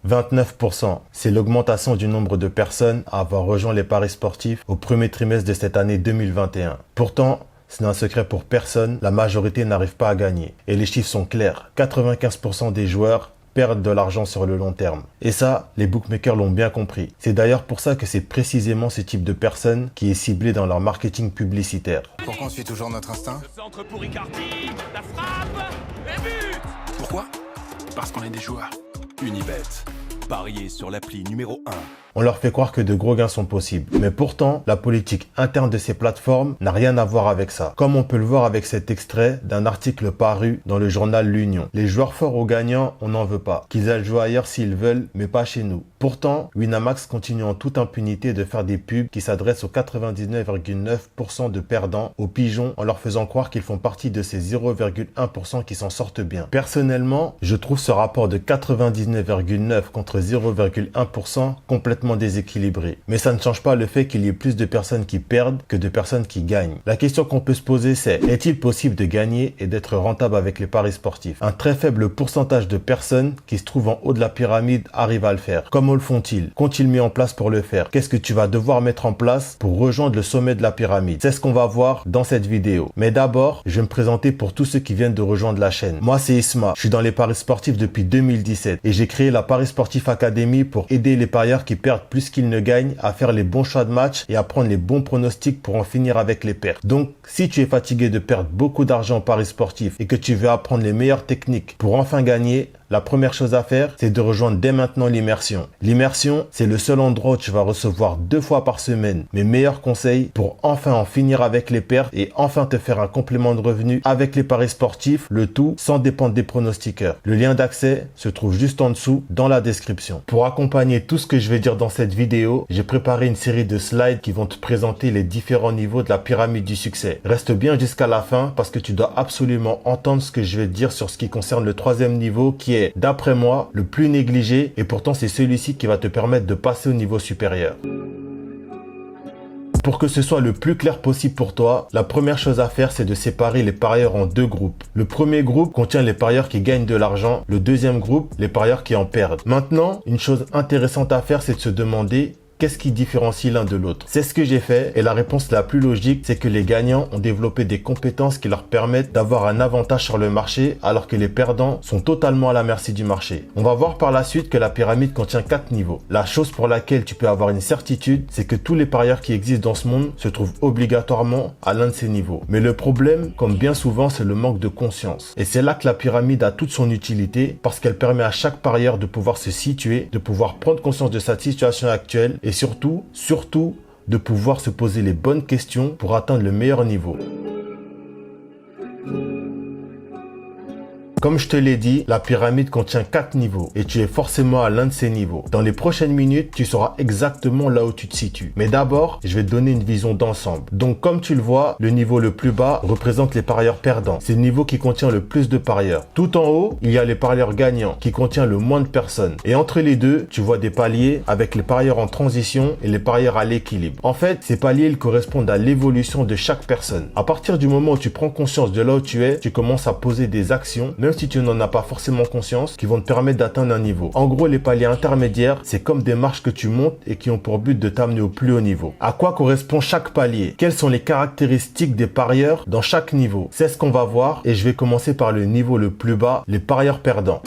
29%. C'est l'augmentation du nombre de personnes à avoir rejoint les paris sportifs au premier trimestre de cette année 2021. Pourtant, ce n'est un secret pour personne, la majorité n'arrive pas à gagner. Et les chiffres sont clairs. 95% des joueurs perdent de l'argent sur le long terme. Et ça, les bookmakers l'ont bien compris. C'est d'ailleurs pour ça que c'est précisément ce type de personne qui est ciblé dans leur marketing publicitaire. Pourquoi on suit toujours notre instinct? Le centre pour Icardi, la frappe, et but! Pourquoi? Parce qu'on est des joueurs. Unibet. Pariez sur l'appli numéro 1. On leur fait croire que de gros gains sont possibles. Mais pourtant, la politique interne de ces plateformes n'a rien à voir avec ça. Comme on peut le voir avec cet extrait d'un article paru dans le journal L'Union. Les joueurs forts ou gagnants, on n'en veut pas. Qu'ils aillent jouer ailleurs s'ils veulent, mais pas chez nous. Pourtant, Winamax continue en toute impunité de faire des pubs qui s'adressent aux 99,9% de perdants, aux pigeons, en leur faisant croire qu'ils font partie de ces 0,1% qui s'en sortent bien. Personnellement, je trouve ce rapport de 99,9 contre 0,1% complètement déséquilibré. Mais ça ne change pas le fait qu'il y ait plus de personnes qui perdent que de personnes qui gagnent. La question qu'on peut se poser, c'est: est-il possible de gagner et d'être rentable avec les paris sportifs? Un très faible pourcentage de personnes qui se trouvent en haut de la pyramide arrivent à le faire. Comment le font-ils? Qu'ont-ils mis en place pour le faire? Qu'est-ce que tu vas devoir mettre en place pour rejoindre le sommet de la pyramide? C'est ce qu'on va voir dans cette vidéo. Mais d'abord, je vais me présenter pour tous ceux qui viennent de rejoindre la chaîne. Moi, c'est Isma. Je suis dans les paris sportifs depuis 2017 et j'ai créé la Paris Sportif Academy pour aider les parieurs qui perdent plus qu'ils ne gagnent à faire les bons choix de match et à prendre les bons pronostics pour en finir avec les pertes. Donc, si tu es fatigué de perdre beaucoup d'argent en paris sportifs et que tu veux apprendre les meilleures techniques pour enfin gagner, la première chose à faire, c'est de rejoindre dès maintenant l'immersion. L'immersion, c'est le seul endroit où tu vas recevoir 2 fois par semaine mes meilleurs conseils pour enfin en finir avec les pertes et enfin te faire un complément de revenu avec les paris sportifs, le tout sans dépendre des pronostiqueurs. Le lien d'accès se trouve juste en dessous dans la description. Pour accompagner tout ce que je vais dire dans cette vidéo, j'ai préparé une série de slides qui vont te présenter les différents niveaux de la pyramide du succès. Reste bien jusqu'à la fin parce que tu dois absolument entendre ce que je vais te dire sur ce qui concerne le 3e niveau qui est, d'après moi, le plus négligé et pourtant c'est celui-ci qui va te permettre de passer au niveau supérieur. Pour que ce soit le plus clair possible pour toi, la première chose à faire, c'est de séparer les parieurs en 2 groupes. Le premier groupe contient les parieurs qui gagnent de l'argent, le deuxième groupe, les parieurs qui en perdent. Maintenant, une chose intéressante à faire, c'est de se demander: qu'est-ce qui différencie l'un de l'autre? C'est ce que j'ai fait et la réponse la plus logique, c'est que les gagnants ont développé des compétences qui leur permettent d'avoir un avantage sur le marché alors que les perdants sont totalement à la merci du marché. On va voir par la suite que la pyramide contient 4 niveaux. La chose pour laquelle tu peux avoir une certitude, c'est que tous les parieurs qui existent dans ce monde se trouvent obligatoirement à l'un de ces niveaux. Mais le problème, comme bien souvent, c'est le manque de conscience. Et c'est là que la pyramide a toute son utilité parce qu'elle permet à chaque parieur de pouvoir se situer, de pouvoir prendre conscience de sa situation actuelle et surtout, de pouvoir se poser les bonnes questions pour atteindre le meilleur niveau. Comme je te l'ai dit, la pyramide contient 4 niveaux et tu es forcément à l'un de ces niveaux. Dans les prochaines minutes, tu sauras exactement là où tu te situes. Mais d'abord, je vais te donner une vision d'ensemble. Donc comme tu le vois, le niveau le plus bas représente les parieurs perdants. C'est le niveau qui contient le plus de parieurs. Tout en haut, il y a les parieurs gagnants qui contient le moins de personnes. Et entre les deux, tu vois des paliers avec les parieurs en transition et les parieurs à l'équilibre. En fait, ces paliers ils correspondent à l'évolution de chaque personne. À partir du moment où tu prends conscience de là où tu es, tu commences à poser des actions, même si tu n'en as pas forcément conscience, qui vont te permettre d'atteindre un niveau. En gros, les paliers intermédiaires, c'est comme des marches que tu montes et qui ont pour but de t'amener au plus haut niveau. À quoi correspond chaque palier? Quelles sont les caractéristiques des parieurs dans chaque niveau? C'est ce qu'on va voir et je vais commencer par le niveau le plus bas, les parieurs perdants.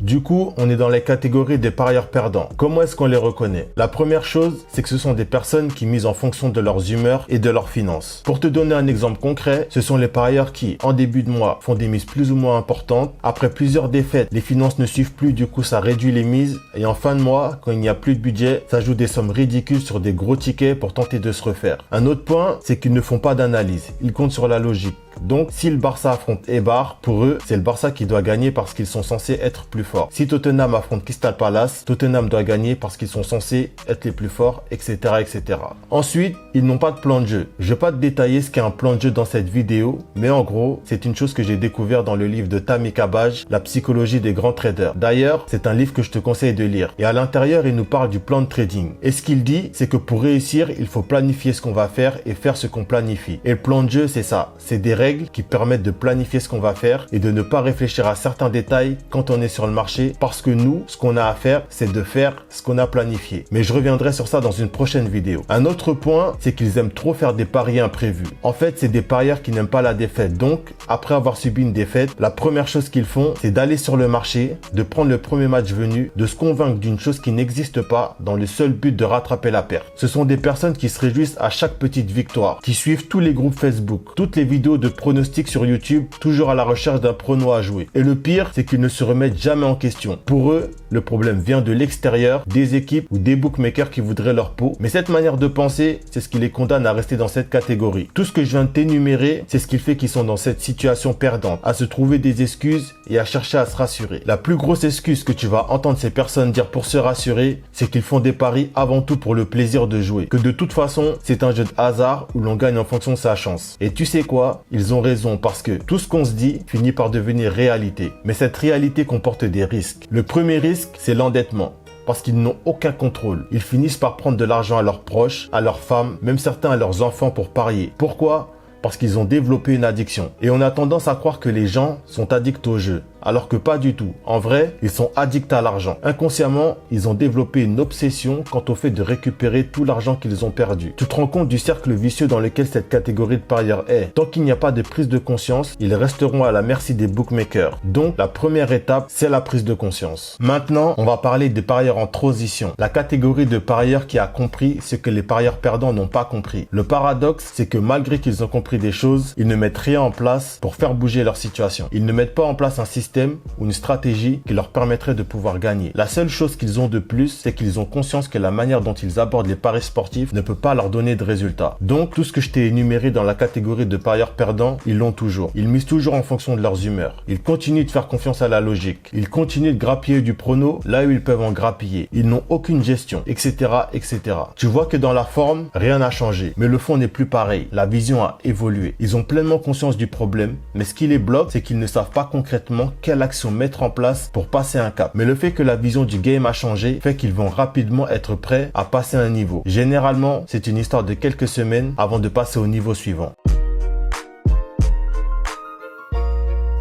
Du coup, on est dans les catégories des parieurs perdants. Comment est-ce qu'on les reconnaît? La première chose, c'est que ce sont des personnes qui misent en fonction de leurs humeurs et de leurs finances. Pour te donner un exemple concret, ce sont les parieurs qui, en début de mois, font des mises plus ou moins importantes. Après plusieurs défaites, les finances ne suivent plus, du coup ça réduit les mises. Et en fin de mois, quand il n'y a plus de budget, ça joue des sommes ridicules sur des gros tickets pour tenter de se refaire. Un autre point, c'est qu'ils ne font pas d'analyse. Ils comptent sur la logique. Donc, si le Barça affronte Eibar, pour eux, c'est le Barça qui doit gagner parce qu'ils sont censés être plus forts. Si Tottenham affronte Crystal Palace, Tottenham doit gagner parce qu'ils sont censés être les plus forts, etc., etc. Ensuite, ils n'ont pas de plan de jeu. Je vais pas te détailler ce qu'est un plan de jeu dans cette vidéo, mais en gros, c'est une chose que j'ai découvert dans le livre de Tammy Kabaj, La psychologie des grands traders. D'ailleurs, c'est un livre que je te conseille de lire. Et à l'intérieur, il nous parle du plan de trading. Et ce qu'il dit, c'est que pour réussir, il faut planifier ce qu'on va faire et faire ce qu'on planifie. Et le plan de jeu, c'est ça. C'est des règles qui permettent de planifier ce qu'on va faire et de ne pas réfléchir à certains détails quand on est sur le marché, parce que nous, ce qu'on a à faire, c'est de faire ce qu'on a planifié. Mais je reviendrai sur ça dans une prochaine vidéo. Un autre point, c'est qu'ils aiment trop faire des paris imprévus. En fait, c'est des parieurs qui n'aiment pas la défaite. Donc, après avoir subi une défaite, la première chose qu'ils font, c'est d'aller sur le marché, de prendre le premier match venu, de se convaincre d'une chose qui n'existe pas dans le seul but de rattraper la perte. Ce sont des personnes qui se réjouissent à chaque petite victoire, qui suivent tous les groupes Facebook, toutes les vidéos de pronostics sur YouTube, toujours à la recherche d'un prono à jouer. Et le pire, c'est qu'ils ne se remettent jamais en question. Pour eux, le problème vient de l'extérieur, des équipes ou des bookmakers qui voudraient leur peau. Mais cette manière de penser, c'est ce qui les condamne à rester dans cette catégorie. Tout ce que je viens de t'énumérer, c'est ce qui fait qu'ils sont dans cette situation perdante, à se trouver des excuses et à chercher à se rassurer. La plus grosse excuse que tu vas entendre ces personnes dire pour se rassurer, c'est qu'ils font des paris avant tout pour le plaisir de jouer. Que de toute façon, c'est un jeu de hasard où l'on gagne en fonction de sa chance. Et tu sais quoi? Ils ont raison, parce que tout ce qu'on se dit finit par devenir réalité. Mais cette réalité comporte des risques. Le premier risque, c'est l'endettement. Parce qu'ils n'ont aucun contrôle. Ils finissent par prendre de l'argent à leurs proches, à leurs femmes, même certains à leurs enfants pour parier. Pourquoi? Parce qu'ils ont développé une addiction. Et on a tendance à croire que les gens sont addicts au jeu. Alors que pas du tout. En vrai, ils sont addicts à l'argent. Inconsciemment, ils ont développé une obsession quant au fait de récupérer tout l'argent qu'ils ont perdu. Tu te rends compte du cercle vicieux dans lequel cette catégorie de parieurs est. Tant qu'il n'y a pas de prise de conscience, ils resteront à la merci des bookmakers. Donc, la première étape, c'est la prise de conscience. Maintenant, on va parler des parieurs en transition. La catégorie de parieurs qui a compris ce que les parieurs perdants n'ont pas compris. Le paradoxe, c'est que malgré qu'ils ont compris des choses, ils ne mettent rien en place pour faire bouger leur situation. Ils ne mettent pas en place un système ou une stratégie qui leur permettrait de pouvoir gagner. La seule chose qu'ils ont de plus, c'est qu'ils ont conscience que la manière dont ils abordent les paris sportifs ne peut pas leur donner de résultats. Donc, tout ce que je t'ai énuméré dans la catégorie de parieurs perdants, ils l'ont toujours. Ils misent toujours en fonction de leurs humeurs. Ils continuent de faire confiance à la logique. Ils continuent de grappiller du prono là où ils peuvent en grappiller. Ils n'ont aucune gestion, etc., etc. Tu vois que dans la forme, rien n'a changé. Mais le fond n'est plus pareil. La vision a évolué. Ils ont pleinement conscience du problème, mais ce qui les bloque, c'est qu'ils ne savent pas concrètement quelle action mettre en place pour passer un cap. Mais le fait que la vision du game a changé fait qu'ils vont rapidement être prêts à passer un niveau. Généralement, c'est une histoire de quelques semaines avant de passer au niveau suivant.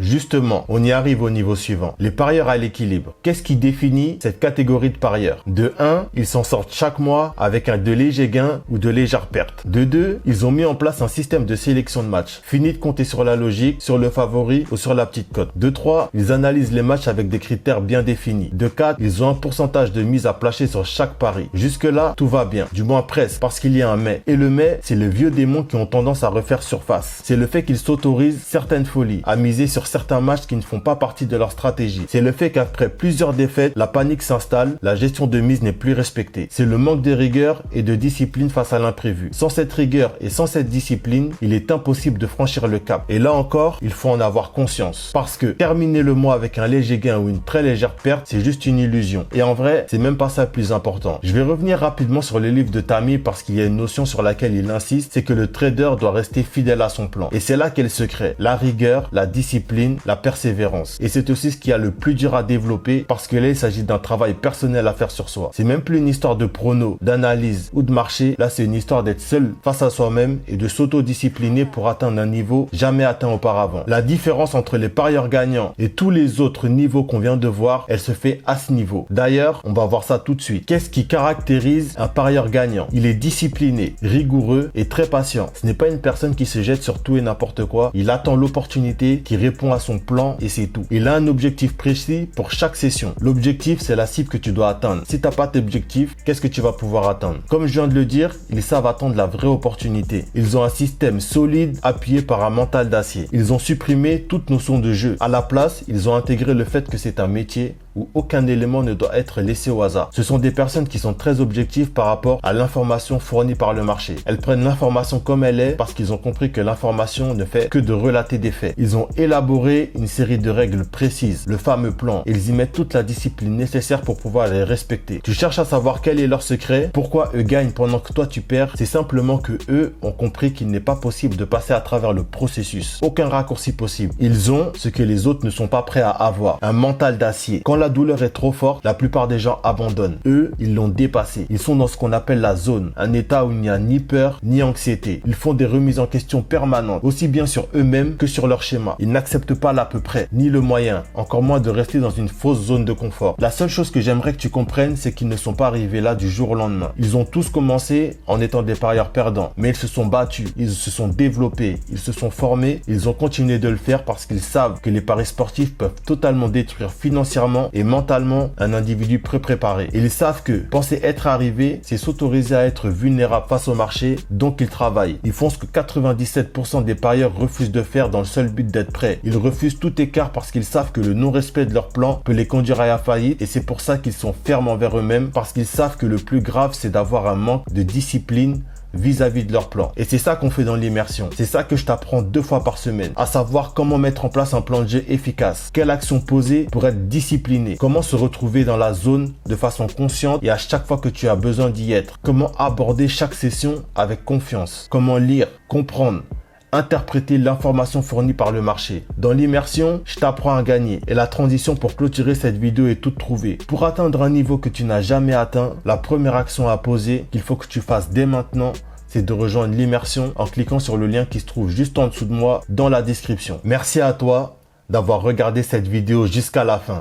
Justement, on y arrive au niveau suivant. Les parieurs à l'équilibre. Qu'est-ce qui définit cette catégorie de parieurs? De 1, ils s'en sortent chaque mois avec de légers gains ou de légères pertes. De 2, ils ont mis en place un système de sélection de matchs. Fini de compter sur la logique, sur le favori ou sur la petite cote. De 3, ils analysent les matchs avec des critères bien définis. De 4, ils ont un pourcentage de mise à placer sur chaque pari. Jusque-là, tout va bien. Du moins presque, parce qu'il y a un mais. Et le mais, c'est le vieux démon qui ont tendance à refaire surface. C'est le fait qu'ils s'autorisent certaines folies, à miser sur certains matchs qui ne font pas partie de leur stratégie. C'est le fait qu'après plusieurs défaites, la panique s'installe, la gestion de mise n'est plus respectée. C'est le manque de rigueur et de discipline face à l'imprévu. Sans cette rigueur et sans cette discipline, il est impossible de franchir le cap. Et là encore, il faut en avoir conscience. Parce que terminer le mois avec un léger gain ou une très légère perte, c'est juste une illusion. Et en vrai, c'est même pas ça le plus important. Je vais revenir rapidement sur le livre de Tammy parce qu'il y a une notion sur laquelle il insiste, c'est que le trader doit rester fidèle à son plan. Et c'est là qu'est le secret. La rigueur, la discipline, la persévérance. Et c'est aussi ce qui a le plus dur à développer parce que là, il s'agit d'un travail personnel à faire sur soi. C'est même plus une histoire de prono, d'analyse ou de marché. Là, c'est une histoire d'être seul face à soi-même et de s'autodiscipliner pour atteindre un niveau jamais atteint auparavant. La différence entre les parieurs gagnants et tous les autres niveaux qu'on vient de voir, elle se fait à ce niveau. D'ailleurs, on va voir ça tout de suite. Qu'est-ce qui caractérise un parieur gagnant? Il est discipliné, rigoureux et très patient. Ce n'est pas une personne qui se jette sur tout et n'importe quoi. Il attend l'opportunité, qui répond à son plan et c'est tout. Il a un objectif précis pour chaque session. L'objectif, c'est la cible que tu dois atteindre. Si t'as pas d'objectif, qu'est-ce que tu vas pouvoir atteindre? Comme je viens de le dire, ils savent attendre la vraie opportunité. Ils ont un système solide appuyé par un mental d'acier. Ils ont supprimé toute notion de jeu. À la place, ils ont intégré le fait que c'est un métier où aucun élément ne doit être laissé au hasard. Ce sont des personnes qui sont très objectives par rapport à l'information fournie par le marché. Elles prennent l'information comme elle est parce qu'ils ont compris que l'information ne fait que de relater des faits. Ils ont élaboré élaborer une série de règles précises, le fameux plan. Ils y mettent toute la discipline nécessaire pour pouvoir les respecter. Tu cherches à savoir quel est leur secret, pourquoi eux gagnent pendant que toi tu perds. C'est simplement que eux ont compris qu'il n'est pas possible de passer à travers le processus. Aucun raccourci possible. Ils ont ce que les autres ne sont pas prêts à avoir. Un mental d'acier. Quand la douleur est trop forte, la plupart des gens abandonnent. Eux, ils l'ont dépassé. Ils sont dans ce qu'on appelle la zone. Un état où il n'y a ni peur, ni anxiété. Ils font des remises en question permanentes, aussi bien sur eux-mêmes que sur leur schéma. Ils n'acceptent pas l'à peu près, ni le moyen, encore moins de rester dans une fausse zone de confort. La seule chose que j'aimerais que tu comprennes, c'est qu'ils ne sont pas arrivés là du jour au lendemain. Ils ont tous commencé en étant des parieurs perdants, mais ils se sont battus, ils se sont développés, ils se sont formés, ils ont continué de le faire parce qu'ils savent que les paris sportifs peuvent totalement détruire financièrement et mentalement un individu préparé. Ils savent que penser être arrivé, c'est s'autoriser à être vulnérable face au marché, donc ils travaillent. Ils font ce que 97% des parieurs refusent de faire dans le seul but d'être prêts. Ils refusent tout écart parce qu'ils savent que le non-respect de leur plan peut les conduire à la faillite et c'est pour ça qu'ils sont fermes envers eux-mêmes parce qu'ils savent que le plus grave c'est d'avoir un manque de discipline vis-à-vis de leur plan. Et c'est ça qu'on fait dans l'immersion. C'est ça que je t'apprends 2 fois par semaine. À savoir comment mettre en place un plan de jeu efficace. Quelle action poser pour être discipliné. Comment se retrouver dans la zone de façon consciente et à chaque fois que tu as besoin d'y être. Comment aborder chaque session avec confiance. Comment lire, comprendre, interpréter l'information fournie par le marché. Dans l'immersion, je t'apprends à gagner. Et la transition pour clôturer cette vidéo est toute trouvée. Pour atteindre un niveau que tu n'as jamais atteint, la première action à poser qu'il faut que tu fasses dès maintenant, c'est de rejoindre l'immersion en cliquant sur le lien qui se trouve juste en dessous de moi dans la description. Merci à toi d'avoir regardé cette vidéo jusqu'à la fin.